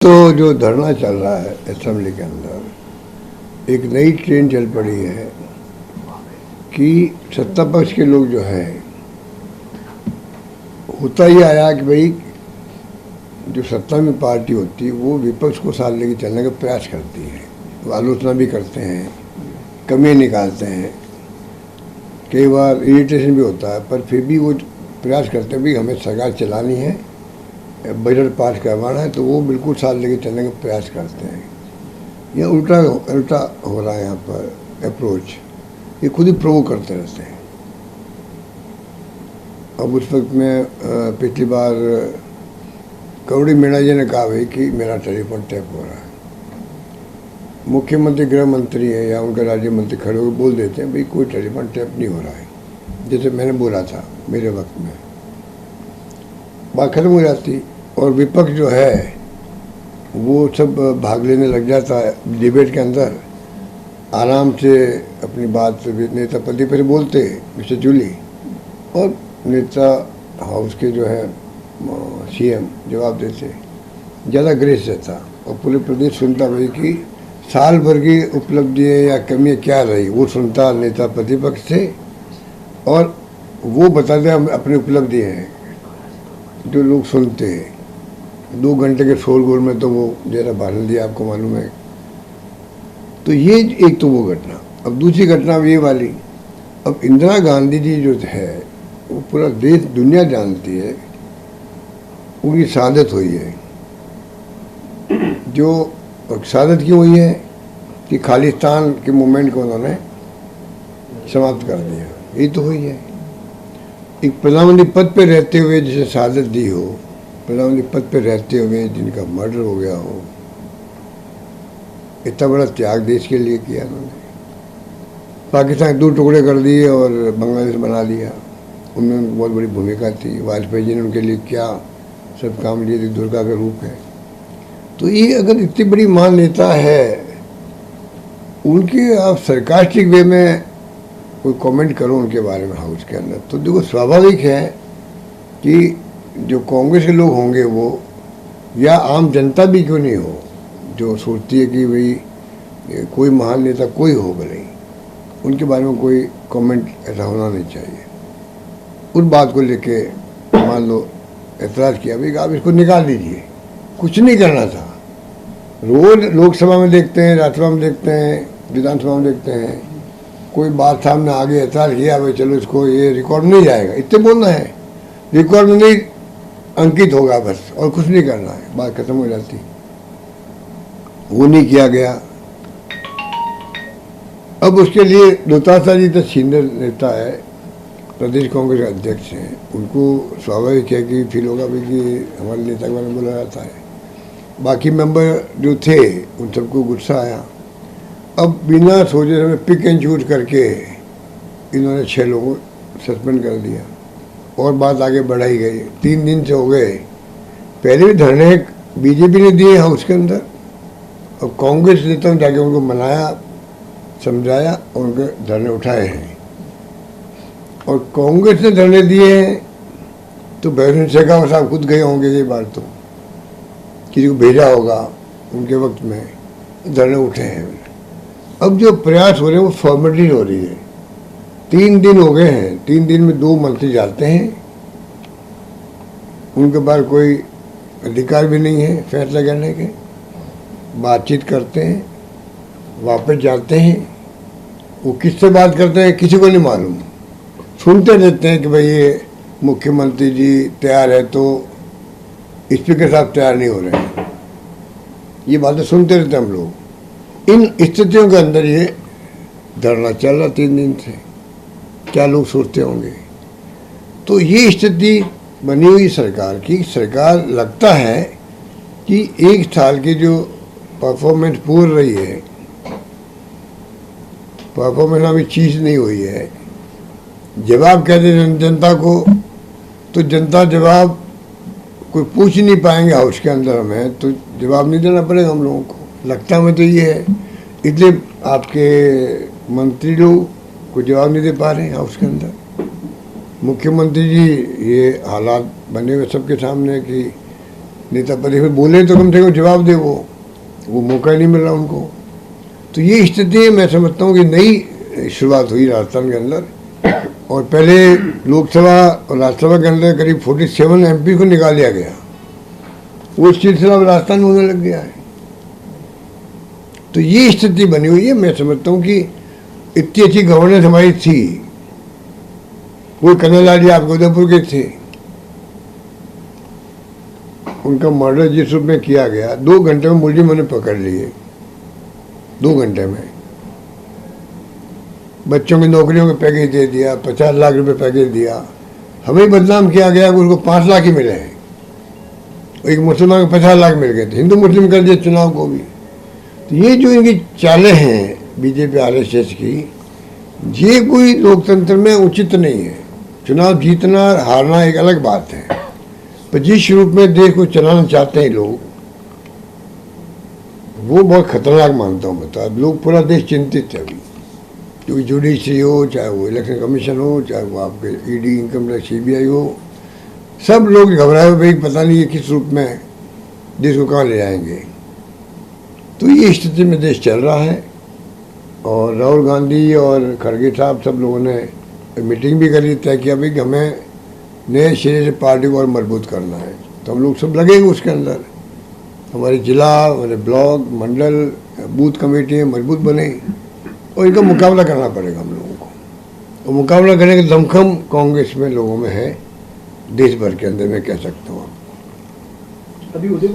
तो जो धरना चल रहा है असेंबली के अंदर, एक नई ट्रेन चल पड़ी है कि सत्ता पक्ष के लोग जो है, होता ही आया कि भाई जो सत्ता में पार्टी होती है वो विपक्ष को साथ लेके चलने का प्रयास करती है, वो आलोचना भी करते हैं, कमियां निकालते हैं, कई बार इरिटेशन भी होता है, पर फिर भी वो प्रयास करते हैं भाई हमें सरकार चलानी है, बजट पास करवाना है, तो वो बिल्कुल साथ लेके चलने का प्रयास करते हैं। यह उल्टा उल्टा हो रहा है यहाँ पर अप्रोच, ये खुद ही प्रोवोक करते रहते हैं। अब उस वक्त में पिछली बार करोड़ी मीणा जी ने कहा भाई कि मेरा टेलीफोन टैप हो रहा है। मुख्यमंत्री गृह मंत्री है या उनके राज्य मंत्री खड़े होकर बोल देते हैं भाई कोई टेलीफोन टैप नहीं हो रहा है, जैसे मैंने बोला था मेरे वक्त में, बात खत्म हो जाती। और विपक्ष जो है वो सब भाग लेने लग जाता है डिबेट के अंदर, आराम से अपनी बात नेता पति बोलते मिस्टर जूली, और नेता हाउस के जो है सीएम जवाब देते, ज़्यादा ग्रेस रहता और पूरे प्रदेश सुनता भाई कि साल भर की उपलब्धियाँ या कमियाँ क्या रही, वो सुनता नेता प्रतिपक्ष से, और वो बताते अपनी उपलब्धियाँ हैं जो लोग सुनते हैं। 2 घंटे के शोरगुल में तो वो जरा भाषण दिया, आपको मालूम है। तो ये एक तो वो घटना। अब दूसरी घटना ये वाली, अब इंदिरा गांधी जी जो है वो पूरा देश दुनिया जानती है, उनकी शहादत हुई है। जो शहादत क्यों हुई है कि खालिस्तान के मूवमेंट को उन्होंने समाप्त कर दिया, ये तो हुई है। एक प्रधानमंत्री पद पे रहते हुए जिसे शहादत दी हो, प्रधानमंत्री पद पे रहते हुए जिनका मर्डर हो गया हो, इतना बड़ा त्याग देश के लिए किया उन्होंने। पाकिस्तान 2 टुकड़े कर दिए और बांग्लादेश बना दिया, उनमें बहुत बड़ी भूमिका थी। वाजपेयी जी ने उनके लिए क्या सब काम लिए थे, दुर्गा का रूप है। तो ये अगर इतनी बड़ी महान नेता है, उनकी आप सरकास्टिक वे में कोई कमेंट करो उनके बारे में हाउस के अंदर, तो देखो स्वाभाविक है कि जो कांग्रेस के लोग होंगे वो, या आम जनता भी क्यों नहीं हो, जो सोचती है कि भाई कोई महान नेता कोई हो भले, उनके बारे में कोई कमेंट ऐसा होना नहीं चाहिए। उस बात को लेके मान लो ऐतराज़ किया भाई आप इसको निकाल दीजिए, कुछ नहीं करना था। रोज लोकसभा में देखते हैं, राज्यसभा में देखते हैं, विधानसभा में देखते हैं, कोई बात सामने आगे ऐतराज़ किया भाई चलो इसको, ये रिकॉर्ड नहीं जाएगा, इतने बोलना है, रिकॉर्ड में नहीं अंकित होगा बस, और कुछ नहीं करना है, बात खत्म हो जाती। वो नहीं किया गया। अब उसके लिए दोतासा जी तो सीनियर नेता है, प्रदेश कांग्रेस के अध्यक्ष हैं, उनको स्वाभाविक है कि फील होगा भाई कि हमारे नेता के बारे में बोला जाता है। बाकी मेंबर जो थे उन सबको गुस्सा आया। अब बिना सोचे समय पिक एंड चूज करके इन्होंने 6 लोगों को सस्पेंड कर दिया और बात आगे बढ़ाई गई। 3 दिन से हो गए, पहले भी धरने बीजेपी ने दिए हाउस के अंदर, और कांग्रेस नेताओं ने जाके उनको मनाया, समझाया और उनके धरने उठाए हैं। और कांग्रेस ने धरने दिए हैं तो बैरून शेखावत साहब खुद गए होंगे कई बार, तो किसी को भेजा होगा उनके वक्त में, धरने उठे हैं। अब जो प्रयास हो रहे हैं वो फॉर्मेलिटी हो रही है। 3 दिन हो गए हैं, 3 दिन में 2 मंत्री जाते हैं, उनके पास कोई अधिकार भी नहीं है फैसला करने के, बातचीत करते हैं, वापस जाते हैं। वो किससे बात करते हैं किसी को नहीं मालूम, सुनते रहते हैं कि भाई ये मुख्यमंत्री जी तैयार है तो स्पीकर साहब तैयार नहीं हो रहे हैं, ये बातें सुनते रहते हैं हम लोग। इन स्थितियों के अंदर ये धरना चल रहा 3 दिन से, क्या लोग सोचते होंगे। तो ये स्थिति बनी हुई सरकार की, सरकार लगता है कि 1 साल की जो परफॉर्मेंस पूर रही है, परफॉर्मेंस अभी चीज़ नहीं हुई है। जवाब कहते हैं जनता को, तो जनता जवाब कोई पूछ ही नहीं पाएंगे हाउस के अंदर, हमें तो जवाब नहीं देना पड़ेगा हम लोगों को, लगता हमें तो ये है। इसलिए आपके मंत्री लोग को जवाब नहीं दे पा रहे हैं हाउस के अंदर। मुख्यमंत्री जी, ये हालात बने हुए सबके सामने कि नेता परिषद बोले तो कम से कम जवाब दे, वो मौका ही नहीं मिल रहा उनको। तो ये स्थिति मैं समझता हूँ कि नई शुरुआत हुई राजस्थान के अंदर। और पहले लोकसभा और राज्यसभा के अंदर करीब 47 MP को निकाल दिया गया, वो सिलसिला राजस्थान में होने लग गया है। तो ये स्थिति बनी हुई है। मैं समझता हूँ कि इतनी अच्छी गवर्नेंस हमारी थी। वो कन्हैया लाल जी आपके उदयपुर के थे, उनका मर्डर जिस रूप में किया गया, 2 घंटे में मुलजिम उन्हें पकड़ लिए, 2 घंटे में। बच्चों की नौकरियों का पैकेज दे दिया, 50 लाख रुपए पैकेज दिया। हमें बदनाम किया गया कि उसको 5 लाख ही मिले हैं, एक मुसलमान को 50 लाख मिल गए थे, हिंदू मुस्लिम कर दिया चुनाव को भी। तो ये जो इनकी चालें हैं बीजेपी RSS की, ये कोई लोकतंत्र में उचित नहीं है। चुनाव जीतना हारना एक अलग बात है, पर जिस रूप में देश को चलाना चाहते हैं लोग, वो बहुत खतरनाक मानता हूँ। बता, लोग पूरा देश चिंतित है अभी, क्योंकि जुडिशरी हो, चाहे वो इलेक्शन कमीशन हो, चाहे वो आपके ED, इनकम टैक्स, CBI हो, सब लोग घबराए हुए, पता नहीं ये किस रूप में देश को कहाँ ले जाएंगे। तो ये स्थिति में देश चल रहा है। और राहुल गांधी और खड़गे साहब सब लोगों ने मीटिंग भी करी, तय किया भाई कि हमें नए सिरे से पार्टी को और मजबूत करना है। तो हम लोग सब लगेंगे उसके अंदर, हमारे जिला, हमारे ब्लॉक, मंडल, बूथ कमेटियाँ मजबूत बने और इनका मुकाबला करना पड़ेगा हम लोगों को। और मुकाबला करने का दमखम कांग्रेस में लोगों में है, देश भर के अंदर मैं कह सकता हूँ। अभी